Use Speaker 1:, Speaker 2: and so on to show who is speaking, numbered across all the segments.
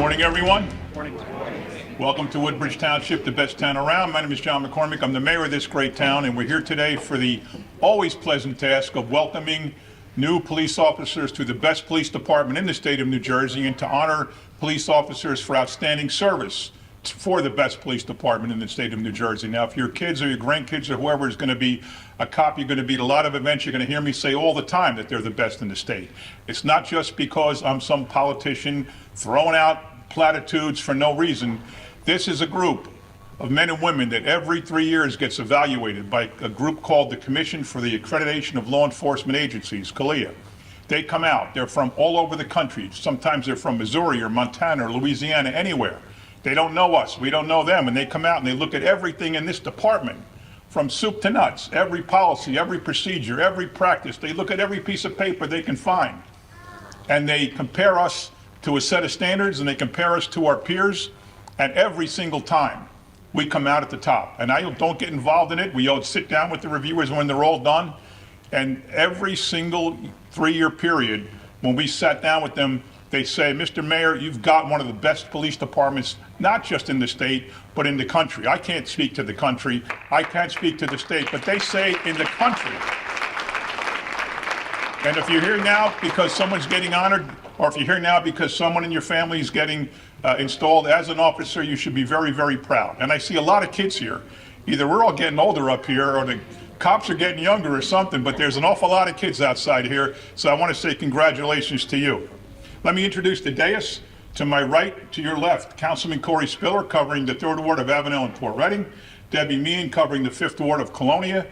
Speaker 1: Morning, everyone. Morning. Welcome to Woodbridge Township, the best town around. My name is John McCormick. I'm the mayor of this great town, and we're here today for the always pleasant task of welcoming new police officers to the best police department in the state of New Jersey, and to honor police officers for outstanding service for the best police department in the state of New Jersey. Now, if your kids or your grandkids or whoever is going to be a cop, you're going to be at a lot of events, you're going to hear me say all the time that they're the best in the state. It's not just because I'm some politician throwing out platitudes for no reason. This is a group of men and women that every 3 years gets evaluated by a group called the Commission for the Accreditation of Law Enforcement Agencies, CALEA. They come out, they're from all over the country. Sometimes they're from Missouri or Montana or Louisiana, anywhere. They don't know us, we don't know them, and they come out and they look at everything in this department, from soup to nuts, every policy, every procedure, every practice. They look at every piece of paper they can find, and they compare us to a set of standards, and they compare us to our peers, and every single time we come out at the top. And I don't get involved in it. We all sit down with the reviewers when they're all done, and every single 3-year period, when we sat down with them, they say, Mr. Mayor, you've got one of the best police departments, not just in the state, but in the country. I can't speak to the country. I can't speak to the state, but they say in the country. And if you're here now because someone's getting honored, or if you're here now because someone in your family is getting installed as an officer, you should be very, very proud. And I see a lot of kids here. Either we're all getting older up here, or the cops are getting younger or something, but there's an awful lot of kids outside here, so I want to say congratulations to you. Let me introduce the dais. To my right, to your left, Councilman Corey Spiller, covering the 3rd Ward of Avenel and Port Reading. Debbie Meehan, covering the 5th Ward of Colonia.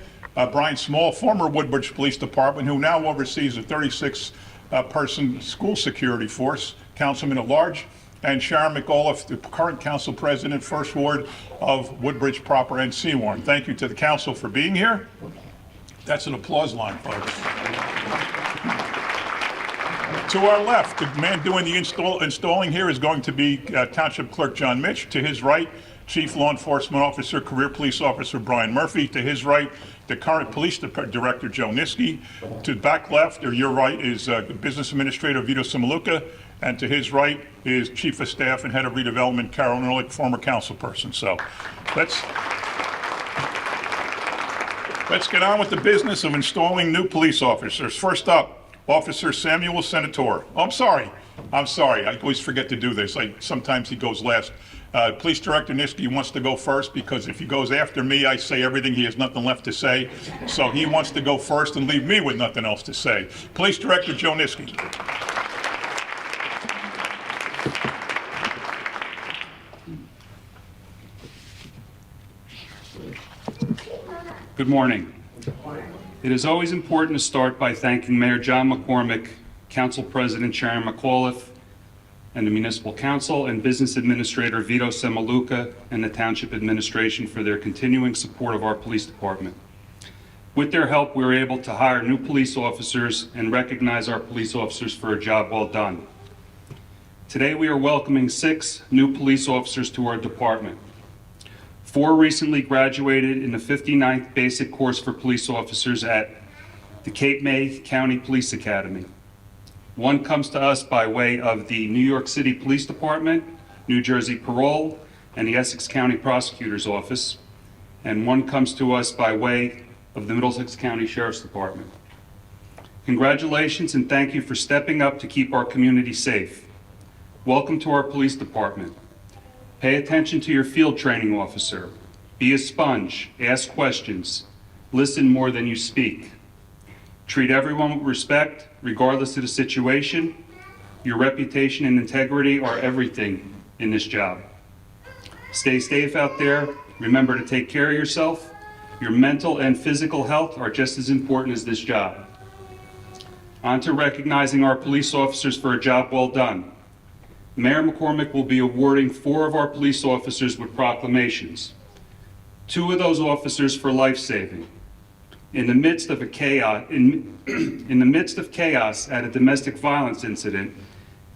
Speaker 1: Brian Small, former Woodbridge Police Department, who now oversees a 36-person school security force, Councilman at Large. And Sharon McAuliffe, the current Council President, 1st Ward of Woodbridge proper and Seawarren. Thank you to the Council for being here. That's an applause line, folks. To our left, the man doing the installing here is going to be Township Clerk John Mitch. To his right, Chief Law Enforcement Officer, Career Police Officer Brian Murphy. To his right, the current Police Director Joe Niski. To back left, or your right, is Business Administrator Vito Samaluka. And to his right is Chief of Staff and Head of Redevelopment Carol Nerlich, former council person. So let's get on with the business of installing new police officers. First up, Officer Samuel Senator. Oh, I'm sorry. I always forget to do this. Sometimes he goes last. Police Director Niski wants to go first, because if he goes after me, I say everything, he has nothing left to say. So he wants to go first and leave me with nothing else to say. Police Director Joe Niski.
Speaker 2: Good morning. It is always important to start by thanking Mayor John McCormick, Council President Sharon McAuliffe, and the Municipal Council, and Business Administrator Vito Samaluka, and the Township Administration for their continuing support of our police department. With their help, we were able to hire new police officers and recognize our police officers for a job well done. Today, we are welcoming 6 new police officers to our department. 4 recently graduated in the 59th Basic Course for Police Officers at the Cape May County Police Academy. 1 comes to us by way of the New York City Police Department, New Jersey Parole, and the Essex County Prosecutor's Office. And 1 comes to us by way of the Middlesex County Sheriff's Department. Congratulations, and thank you for stepping up to keep our community safe. Welcome to our police department. Pay attention to your field training officer. Be a sponge, ask questions, listen more than you speak. Treat everyone with respect, regardless of the situation. Your reputation and integrity are everything in this job. Stay safe out there. Remember to take care of yourself. Your mental and physical health are just as important as this job. On to recognizing our police officers for a job well done. Mayor McCormick will be awarding 4 of our police officers with proclamations. 2 of those officers for life-saving. In the midst of chaos at a domestic violence incident,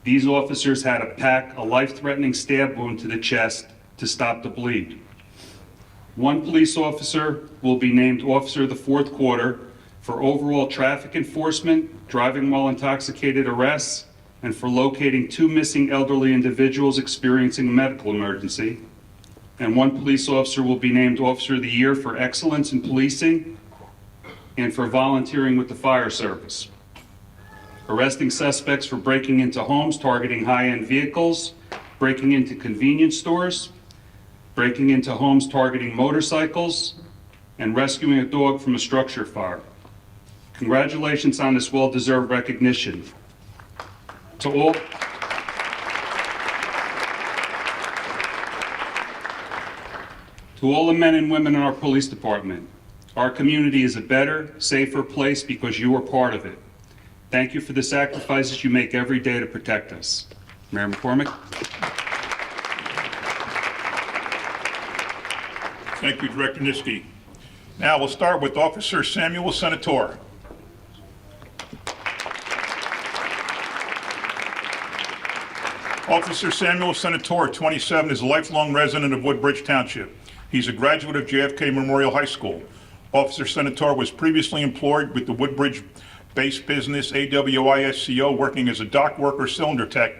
Speaker 2: these officers had to pack a life-threatening stab wound to the chest to stop the bleed. 1 police officer will be named Officer of the 4th Quarter for overall traffic enforcement, driving while intoxicated arrests, and for locating 2 missing elderly individuals experiencing a medical emergency. And 1 police officer will be named Officer of the Year for excellence in policing and for volunteering with the fire service. Arresting suspects for breaking into homes targeting high-end vehicles, breaking into convenience stores, breaking into homes targeting motorcycles, and rescuing a dog from a structure fire. Congratulations on this well-deserved recognition. To all the men and women in our police department, our community is a better, safer place because you are part of it. Thank you for the sacrifices you make every day to protect us. Mayor McCormick.
Speaker 1: Thank you, Director Niski. Now we'll start with Officer Samuel Senatore. Officer Samuel Senatore, 27, is a lifelong resident of Woodbridge Township. He's a graduate of JFK Memorial High School. Officer Senatore was previously employed with the Woodbridge-based business AWISCO, working as a dock worker cylinder tech,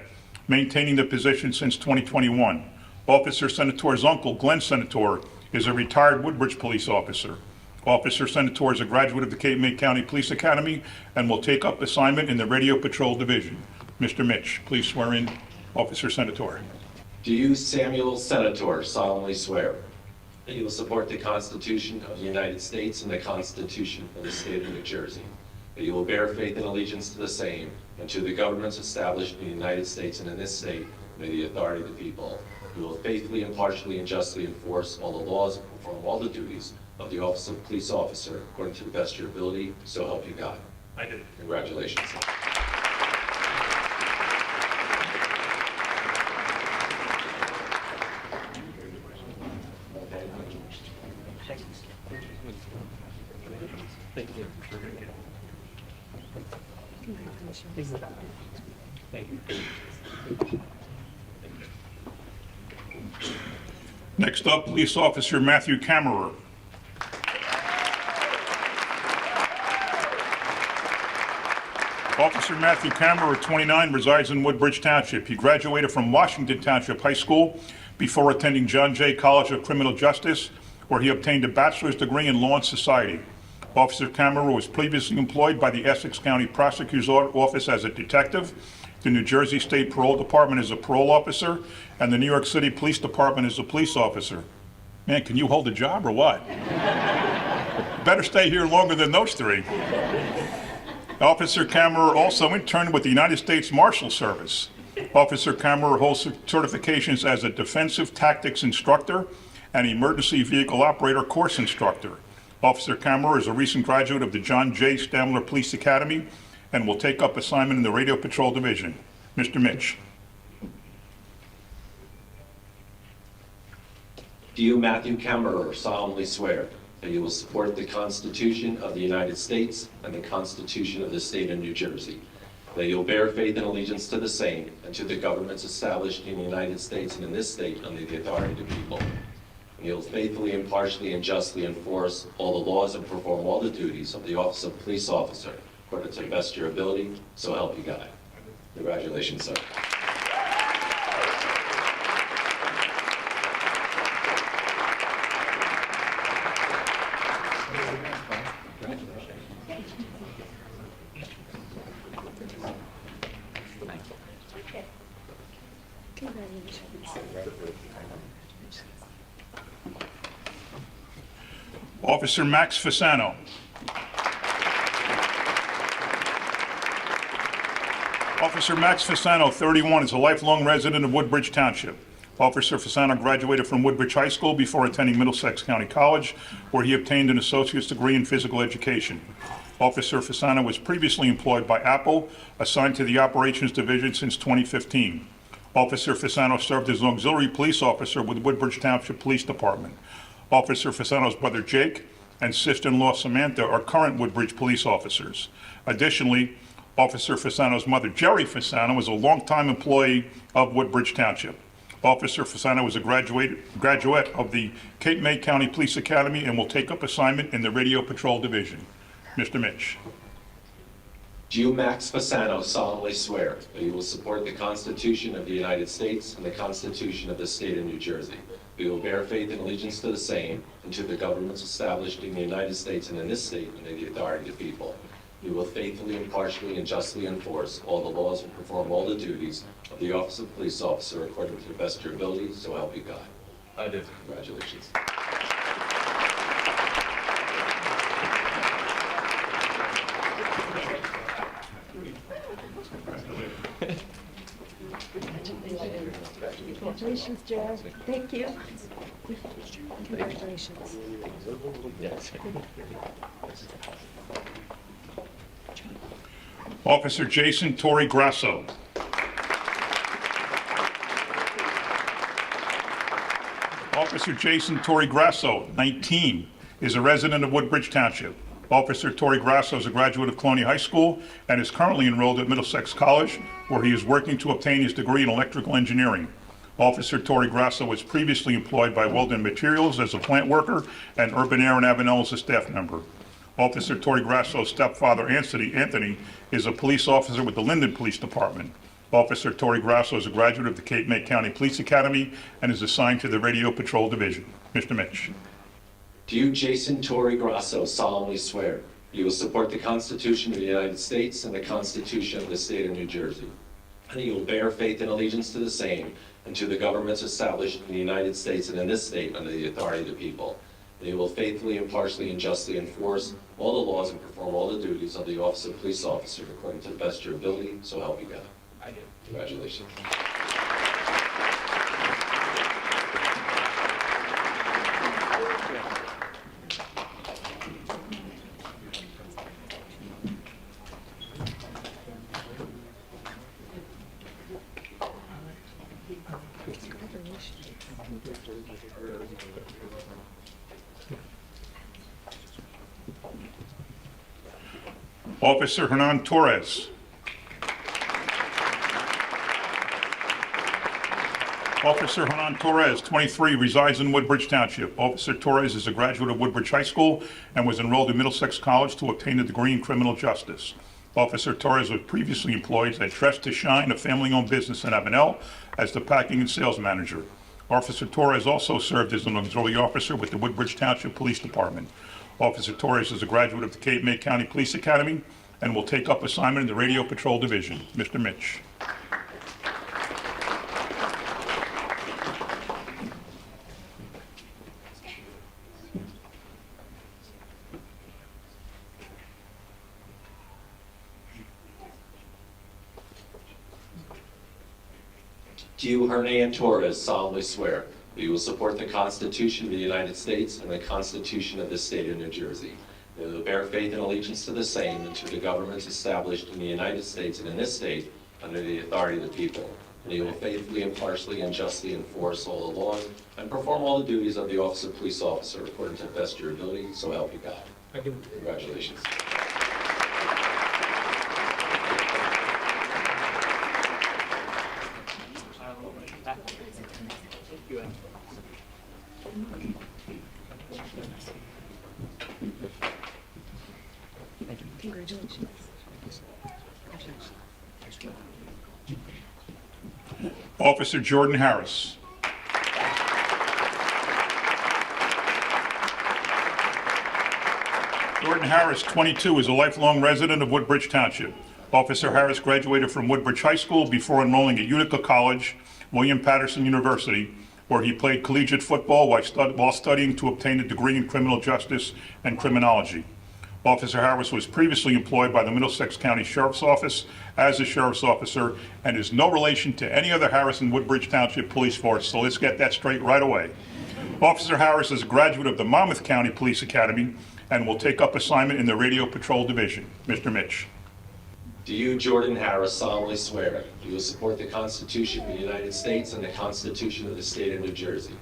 Speaker 1: maintaining the position since 2021. Officer Senatore's uncle, Glenn Senatore, is a retired Woodbridge police officer. Officer Senatore is a graduate of the Cape May County Police Academy and will take up assignment in the Radio Patrol Division. Mr. Mitch, please swear in Officer Senatore.
Speaker 3: Do you, Samuel Senatore, solemnly swear that you will support the Constitution of the United States and the Constitution of the State of New Jersey, that you will bear faith and allegiance to the same and to the governments established in the United States and in this state under the authority of the people? You will faithfully, impartially, and justly enforce all the laws and perform all the duties of the office of police officer according to the best of your ability, so help you God.
Speaker 1: I do.
Speaker 3: Congratulations.
Speaker 1: Next up, Police Officer Matthew Kammerer. Officer Matthew Kammerer, 29, resides in Woodbridge Township. He graduated from Washington Township High School before attending John Jay College of Criminal Justice, where he obtained a bachelor's degree in law and society. Officer Kammerer was previously employed by the Essex County Prosecutor's Office as a detective, the New Jersey State Parole Department as a parole officer, and the New York City Police Department as a police officer. Man, can you hold a job or what? Better stay here longer than those 3. Officer Kammerer also interned with the United States Marshal Service. Officer Kammerer holds certifications as a defensive tactics instructor and emergency vehicle operator course instructor. Officer Kammerer is a recent graduate of the John J. Stamler Police Academy and will take up assignment in the Radio Patrol Division. Mr. Mitch.
Speaker 3: Do you, Matthew Kammerer, solemnly swear that you will support the Constitution of the United States and the Constitution of the State of New Jersey, that you will bear faith and allegiance to the same and to the governments established in the United States and in this state under the authority of the people, and you will faithfully, impartially, and justly enforce all the laws and perform all the duties of the office of police officer according to the best of your ability, so help you God. Congratulations, sir.
Speaker 1: Officer Max Fasano. Officer Max Fasano, 31, is a lifelong resident of Woodbridge Township. Officer Fasano graduated from Woodbridge High School before attending Middlesex County College, where he obtained an associate's degree in physical education. Officer Fasano was previously employed by Apple, assigned to the Operations Division since 2015. Officer Fasano served as an auxiliary police officer with Woodbridge Township Police Department. Officer Fasano's brother Jake and sister-in-law Samantha are current Woodbridge police officers. Additionally, Officer Fasano's mother, Jerry Fasano, is a longtime employee of Woodbridge Township. Officer Fasano is a graduate of the Cape May County Police Academy and will take up assignment in the Radio Patrol Division. Mr. Mitch.
Speaker 3: Do you, Max Fasano, solemnly swear that you will support the Constitution of the United States and the Constitution of the State of New Jersey? That you will bear faith and allegiance to the same and to the governments established in the United States and in this state under the authority of the people. You will faithfully, impartially, and justly enforce all the laws and perform all the duties of the office of police officer according to the best of your ability, so help you God.
Speaker 4: I do.
Speaker 3: Congratulations.
Speaker 5: Congratulations, Joe. Thank you. Congratulations.
Speaker 1: Officer Jason Torrey Grasso. Officer Jason Torrey Grasso, 19, is a resident of Woodbridge Township. Officer Torrey Grasso is a graduate of Colonial High School and is currently enrolled at Middlesex College, where he is working to obtain his degree in electrical engineering. Officer Torrey Grasso was previously employed by Weldon Materials as a plant worker and Urban Air and Avenel as a staff member. Officer Torrey Grasso's stepfather, Anthony, is a police officer with the Linden Police Department. Officer Torrey Grasso is a graduate of the Cape May County Police Academy and is assigned to the Radio Patrol Division. Mr. Mitch.
Speaker 3: Do you, Jason Torrey Grasso, solemnly swear you will support the Constitution of the United States and the Constitution of the State of New Jersey, and that you will bear faith and allegiance to the same and to the governments established in the United States and in this state under the authority of the people, and you will faithfully, impartially, and justly enforce all the laws and perform all the duties of the office of police officer according to the best of your ability, so help you God.
Speaker 4: I do.
Speaker 3: Congratulations.
Speaker 1: Officer Hernan Torres. Officer Hernan Torres, 23, resides in Woodbridge Township. Officer Torres is a graduate of Woodbridge High School and was enrolled in Middlesex College to obtain a degree in criminal justice. Officer Torres was previously employed at Dress to Shine, a family-owned business in Avenel, as the packing and sales manager. Officer Torres also served as an auxiliary officer with the Woodbridge Township Police Department. Officer Torres is a graduate of the Cape May County Police Academy and will take up assignment in the Radio Patrol Division. Mr. Mitch.
Speaker 3: Do you, Hernan Torres, solemnly swear that you will support the Constitution of the United States and the Constitution of the State of New Jersey, that you will bear faith and allegiance to the same and to the governments established in the United States and in this state under the authority of the people, and you will faithfully, impartially, and justly enforce all the laws and perform all the duties of the office of police officer according to the best of your ability, so help you God.
Speaker 4: I do.
Speaker 3: Congratulations.
Speaker 5: Congratulations.
Speaker 1: Officer Jordan Harris. Jordan Harris, 22, is a lifelong resident of Woodbridge Township. Officer Harris graduated from Woodbridge High School before enrolling at Utica College, William Patterson University, where he played collegiate football while studying to obtain a degree in criminal justice and criminology. Officer Harris was previously employed by the Middlesex County Sheriff's Office as a sheriff's officer and is no relation to any other Harris in Woodbridge Township Police Force, so let's get that straight right away. Officer Harris is a graduate of the Monmouth County Police Academy and will take up assignment in the Radio Patrol Division. Mr. Mitch.
Speaker 3: Do you, Jordan Harris, solemnly swear that you will support the Constitution of the United States and the Constitution of the State of New Jersey,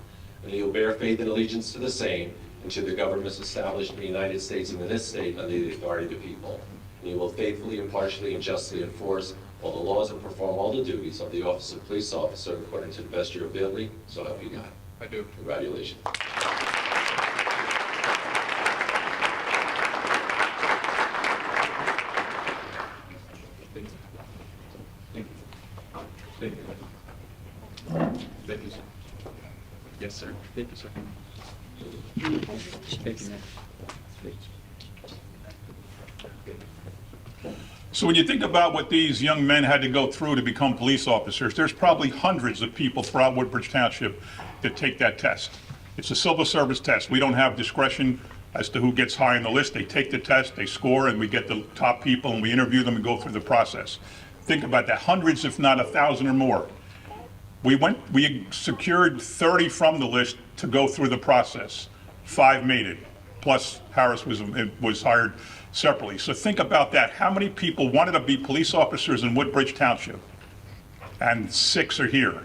Speaker 3: and you will bear faith and allegiance to the same and to the governments established in the United States and in this state under the authority of the people, and you will faithfully, impartially, and justly enforce all the laws and perform all the duties of the office of police officer according to the best of your ability, so help you God.
Speaker 4: I do.
Speaker 3: Congratulations.
Speaker 4: Thank you, sir. Thank you, ma'am.
Speaker 1: So when you think about what these young men had to go through to become police officers, there's probably hundreds of people throughout Woodbridge Township that take that test. It's a civil service test. We don't have discretion as to who gets high on the list. They take the test, they score, and we get the top people, and we interview them and go through the process. Think about that, hundreds, if not 1,000 or more. We secured 30 from the list to go through the process. 5 made it, plus Harris was hired separately. So think about that. How many people wanted to be police officers in Woodbridge Township? And 6 are here.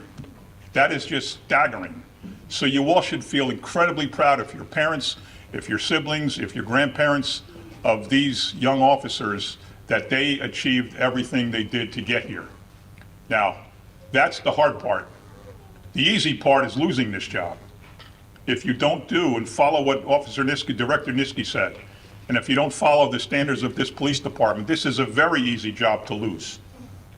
Speaker 1: That is just staggering. So you all should feel incredibly proud of your parents, if your siblings, if your grandparents, of these young officers, that they achieved everything they did to get here. Now, that's the hard part. The easy part is losing this job. If you don't do and follow what Director Niski said, and if you don't follow the standards of this police department, this is a very easy job to lose.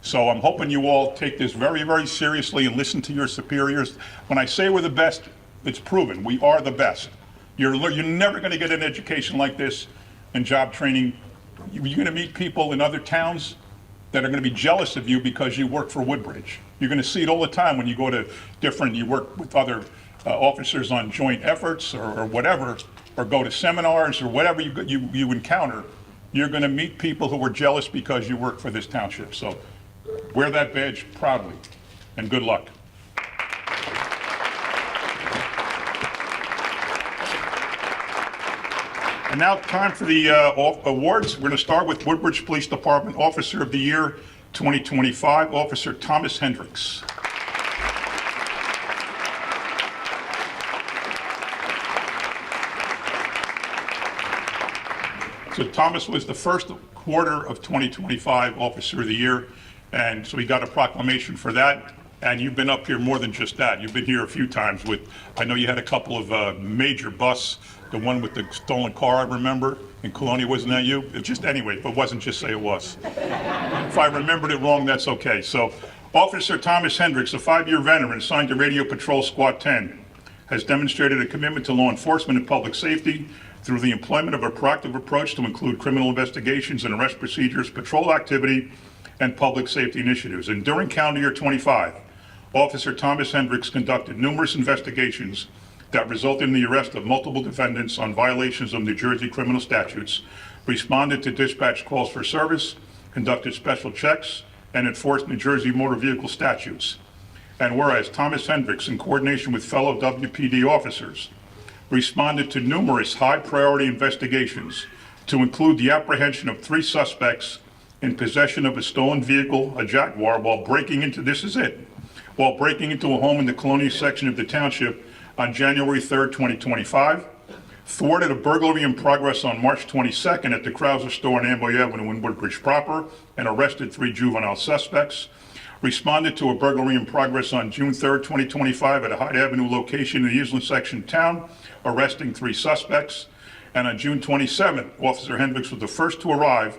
Speaker 1: So I'm hoping you all take this very, very seriously and listen to your superiors. When I say we're the best, it's proven. We are the best. You're never going to get an education like this and job training. You're going to meet people in other towns that are going to be jealous of you because you work for Woodbridge. You're going to see it all the time when you go to you work with other officers on joint efforts or whatever, or go to seminars or whatever you encounter. You're going to meet people who are jealous because you work for this township. So wear that badge proudly, and good luck. And now time for the awards. We're going to start with Woodbridge Police Department Officer of the Year 2025, Officer Thomas Hendricks. So Thomas was the first quarter of 2025 Officer of the Year, and so he got a proclamation for that. And you've been up here more than just that. You've been here a few times I know you had a couple of major busts, the one with the stolen car, I remember, in Colonia, wasn't that you? Anyway, if it wasn't, just say it was. If I remembered it wrong, that's okay. So Officer Thomas Hendricks, a 5-year veteran assigned to Radio Patrol Squad 10, has demonstrated a commitment to law enforcement and public safety through the employment of a proactive approach to include criminal investigations and arrest procedures, patrol activity, and public safety initiatives. And during calendar year 25, Officer Thomas Hendricks conducted numerous investigations that resulted in the arrest of multiple defendants on violations of New Jersey criminal statutes, responded to dispatch calls for service, conducted special checks, and enforced New Jersey motor vehicle statutes. And whereas Thomas Hendricks, in coordination with fellow WPD officers, responded to numerous high-priority investigations to include the apprehension of 3 suspects in possession of a stolen vehicle, a Jaguar, while breaking into a home in the Colonia section of the township on January 3rd, 2025, thwarted a burglary in progress on March 22nd at the Krauser store on Amboy Avenue in Woodbridge proper and arrested 3 juvenile suspects, responded to a burglary in progress on June 3rd, 2025 at a Hyde Avenue location in the Island section of town, arresting 3 suspects, and on June 27th, Officer Hendricks was the first to arrive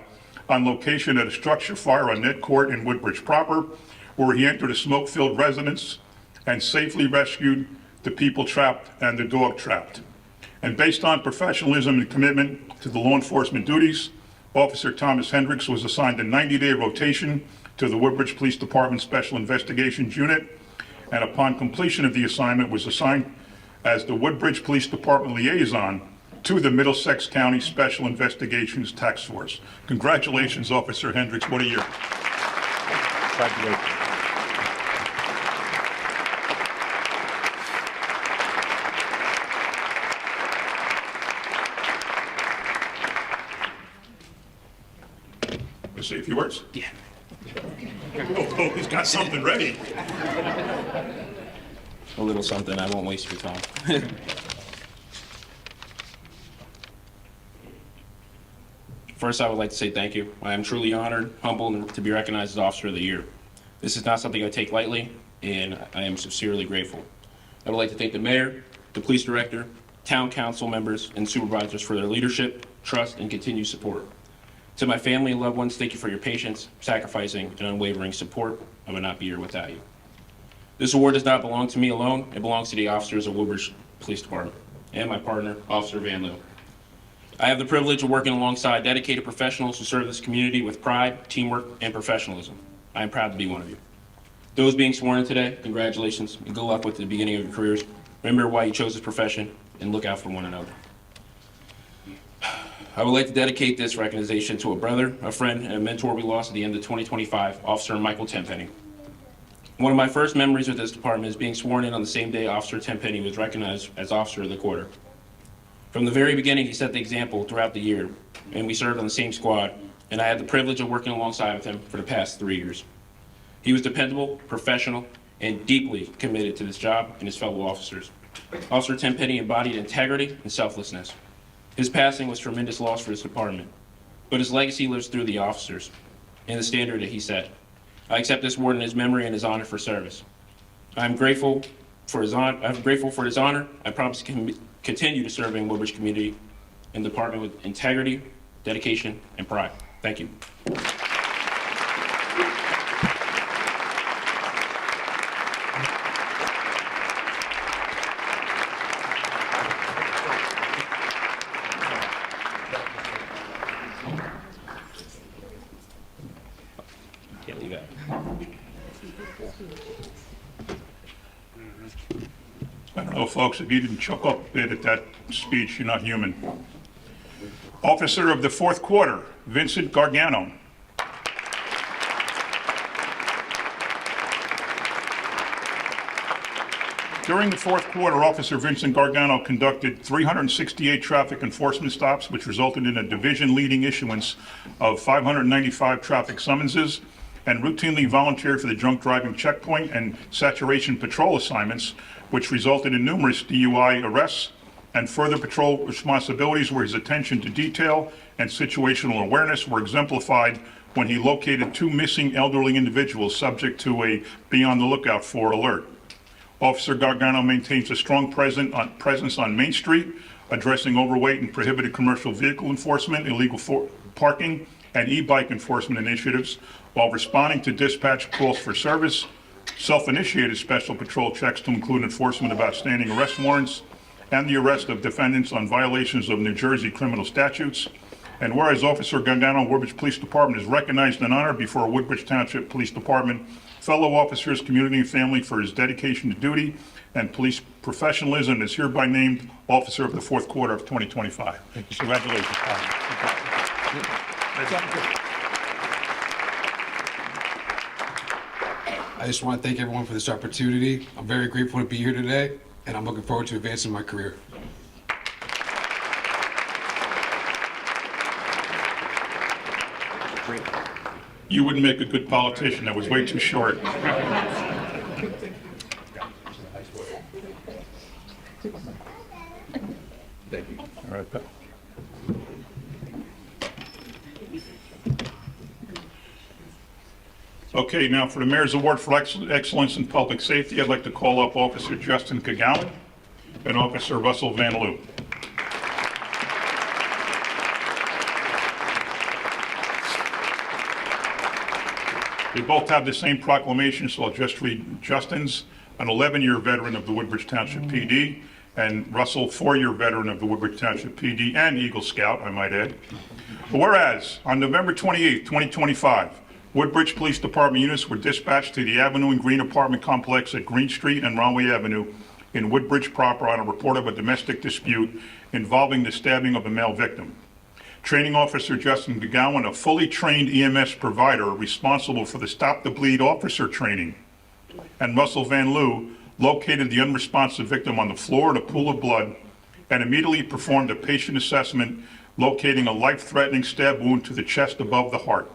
Speaker 1: on location at a structure fire on Ned Court in Woodbridge proper, where he entered a smoke-filled residence and safely rescued the people trapped and the dog trapped. And based on professionalism and commitment to the law enforcement duties, Officer Thomas Hendricks was assigned a 90-day rotation to the Woodbridge Police Department Special Investigations Unit, and upon completion of the assignment was assigned as the Woodbridge Police Department liaison to the Middlesex County Special Investigations Task Force. Congratulations, Officer Hendricks. What a year. Congratulations. Say a few words?
Speaker 4: Yeah.
Speaker 1: Oh, he's got something ready.
Speaker 6: A little something, I won't waste your time. First, I would like to say thank you. I am truly honored, humbled to be recognized as Officer of the Year. This is not something I take lightly, and I am sincerely grateful. I would like to thank the mayor, the police director, town council members, and supervisors for their leadership, trust, and continued support. To my family and loved ones, thank you for your patience, sacrificing, and unwavering support. I would not be here without you. This award does not belong to me alone. It belongs to the officers of Woodbridge Police Department, and my partner, Officer Van Loo. I have the privilege of working alongside dedicated professionals who serve this community with pride, teamwork, and professionalism. I am proud to be one of you. Those being sworn in today, congratulations and good luck with the beginning of your careers. Remember why you chose this profession and look out for one another. I would like to dedicate this recognition to a brother, a friend, and a mentor we lost at the end of 2025, Officer Michael Tenpenny. One of my first memories with this department is being sworn in on the same day Officer Tenpenny was recognized as Officer of the Quarter. From the very beginning, he set the example throughout the year, and we served on the same squad, and I had the privilege of working alongside with him for the past 3 years. He was dependable, professional, and deeply committed to this job and his fellow officers. Officer Tenpenny embodied integrity and selflessness. His passing was tremendous loss for this department, but his legacy lives through the officers and the standard that he set. I accept this award in his memory and his honor for service. I'm grateful for his honor. I promise to continue to serve in Woodbridge community and the department with integrity, dedication, and pride. Thank you. Can't leave that.
Speaker 1: I don't know, folks, if you didn't choke up a bit at that speech, you're not human. Officer of the Fourth Quarter, Vincent Gargano. During the fourth quarter, Officer Vincent Gargano conducted 368 traffic enforcement stops, which resulted in a division-leading issuance of 595 traffic summonses, and routinely volunteered for the drunk driving checkpoint and saturation patrol assignments, which resulted in numerous DUI arrests and further patrol responsibilities where his attention to detail and situational awareness were exemplified when he located 2 missing elderly individuals subject to a be on the lookout for alert. Officer Gargano maintains a strong presence on Main Street, addressing overweight and prohibited commercial vehicle enforcement, illegal parking, and e-bike enforcement initiatives, while responding to dispatch calls for service, self-initiated special patrol checks to include enforcement of outstanding arrest warrants, and the arrest of defendants on violations of New Jersey criminal statutes. And whereas Officer Gargano, Woodbridge Police Department, is recognized and honored before Woodbridge Township Police Department, fellow officers, community, and family for his dedication to duty and police professionalism, is hereby named Officer of the Fourth Quarter of 2025. Congratulations.
Speaker 7: I just want to thank everyone for this opportunity. I'm very grateful to be here today, and I'm looking forward to advancing my career.
Speaker 1: You wouldn't make a good politician. That was way too short.
Speaker 7: Thank you.
Speaker 1: All right, pal. Okay, now for the Mayor's Award for Excellence in Public Safety, I'd like to call up Officer Justin Kagawan and Officer Russell Van Loo. They both have the same proclamation, so I'll just read Justin's. An 11-year veteran of the Woodbridge Township PD, and Russell, 4-year veteran of the Woodbridge Township PD and Eagle Scout, I might add. Whereas, on November 28, 2025, Woodbridge Police Department units were dispatched to the Avenue and Green apartment complex at Green Street and Rahway Avenue in Woodbridge proper on a report of a domestic dispute involving the stabbing of a male victim. Training Officer Justin Kagawan, a fully trained EMS provider responsible for the Stop the Bleed officer training, and Russell Van Loo located the unresponsive victim on the floor in a pool of blood and immediately performed a patient assessment, locating a life-threatening stab wound to the chest above the heart.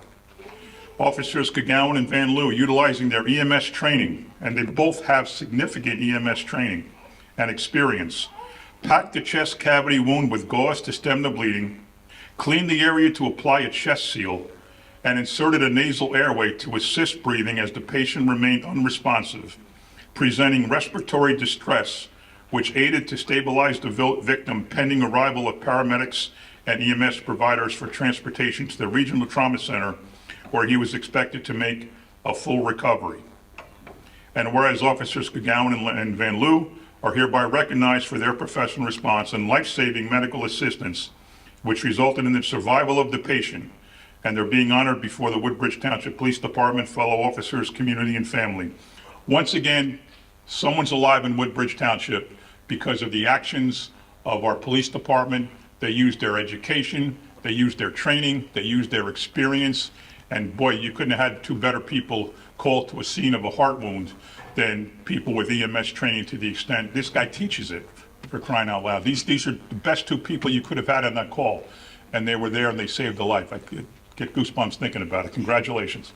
Speaker 1: Officers Kagawan and Van Loo, utilizing their EMS training, and they both have significant EMS training and experience, packed the chest cavity wound with gauze to stem the bleeding, cleaned the area to apply a chest seal, and inserted a nasal airway to assist breathing as the patient remained unresponsive, presenting respiratory distress, which aided to stabilize the victim pending arrival of paramedics and EMS providers for transportation to the Regional Trauma Center, where he was expected to make a full recovery. And whereas Officers Kagawan and Van Loo are hereby recognized for their professional response and life-saving medical assistance, which resulted in the survival of the patient, and they're being honored before the Woodbridge Township Police Department, fellow officers, community, and family. Once again, someone's alive in Woodbridge Township because of the actions of our police department. They used their education, they used their training, they used their experience, and boy, you couldn't have had two better people called to a scene of a heart wound than people with EMS training, to the extent this guy teaches it, for crying out loud. These are the best two people you could have had on that call, and they were there and they saved a life. I could get goosebumps thinking about it. Congratulations.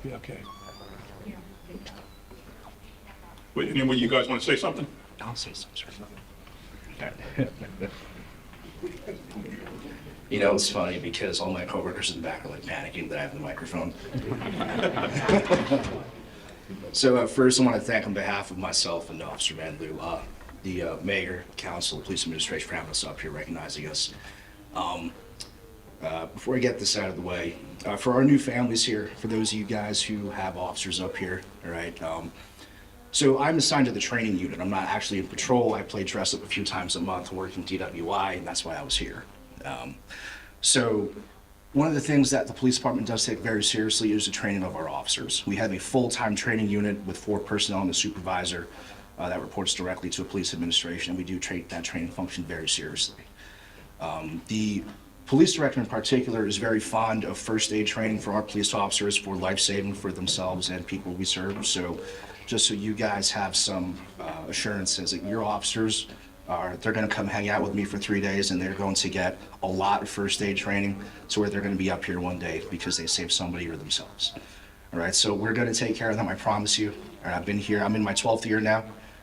Speaker 1: Yeah, okay. Wait, anyone, you guys want to say something?
Speaker 6: I'll say something.
Speaker 4: You know, it's funny because all my coworkers in the back are like panicking that I have the microphone. So first I want to thank on behalf of myself and Officer Van Loo, the mayor, council, police administration for having us up here, recognizing us. Before I get this out of the way, for our new families here, for those of you guys who have officers up here, all right, so I'm assigned to the training unit. I'm not actually in patrol. I play dress up a few times a month, working DWI, and that's why I was here. So one of the things that the police department does take very seriously is the training of our officers. We have a full-time training unit with 4 personnel and a supervisor that reports directly to a police administration. We do take that training function very seriously. The police director in particular is very fond of first aid training for our police officers for life-saving for themselves and people we serve. So just so you guys have some assurances that your officers they're going to come hang out with me for 3 days, and they're going to get a lot of first aid training to where they're going to be up here one day because they saved somebody or themselves. All right, so we're going to take care of them, I promise you. All right, I've been here, I'm in my 12th year now.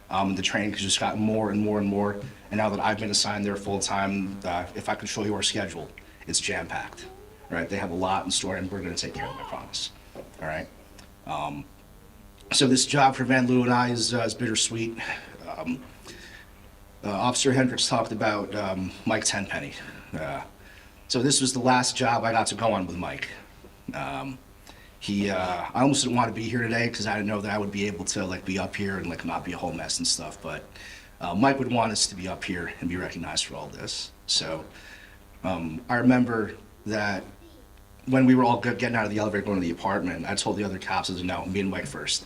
Speaker 4: The training has just gotten more and more and more, and now that I've been assigned there full time, if I could show you our schedule, it's jam-packed. All right, they have a lot in store, and we're going to take care of them, I promise. All right. So this job for Van Loo and I is bittersweet. Officer Hendricks talked about Mike Tenpenny. So this was the last job I got to go on with Mike. I almost didn't want to be here today because I didn't know that I would be able to be up here and not be a whole mess and stuff. But Mike would want us to be up here and be recognized for all this. So I remember that when we were all getting out of the elevator going to the apartment, I told the other cops, I said, no, me and Mike first,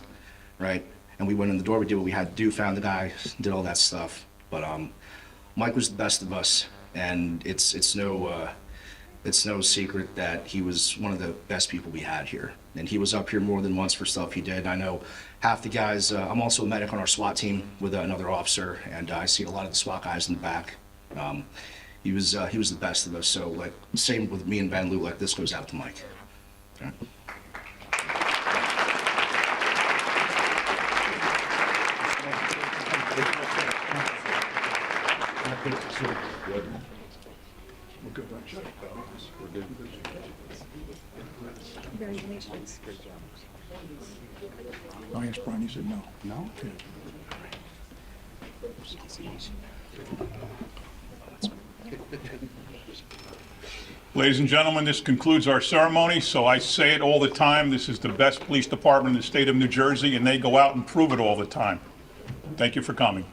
Speaker 4: right? And we went in the door, we did what we had to do, found the guy, did all that stuff. But Mike was the best of us, and it's no secret that he was one of the best people we had here. And he was up here more than once for stuff he did. I know half the guys. I'm also a medic on our SWAT team with another officer, and I see a lot of the SWAT guys in the back. He was the best of us. So same with me and Van Loo. This goes out to Mike. All right.
Speaker 5: Congratulations.
Speaker 1: I asked Brian, he said no.
Speaker 2: No?
Speaker 1: Okay. Ladies and gentlemen, this concludes our ceremony, so I say it all the time, this is the best police department in the state of New Jersey, and they go out and prove it all the time. Thank you for coming.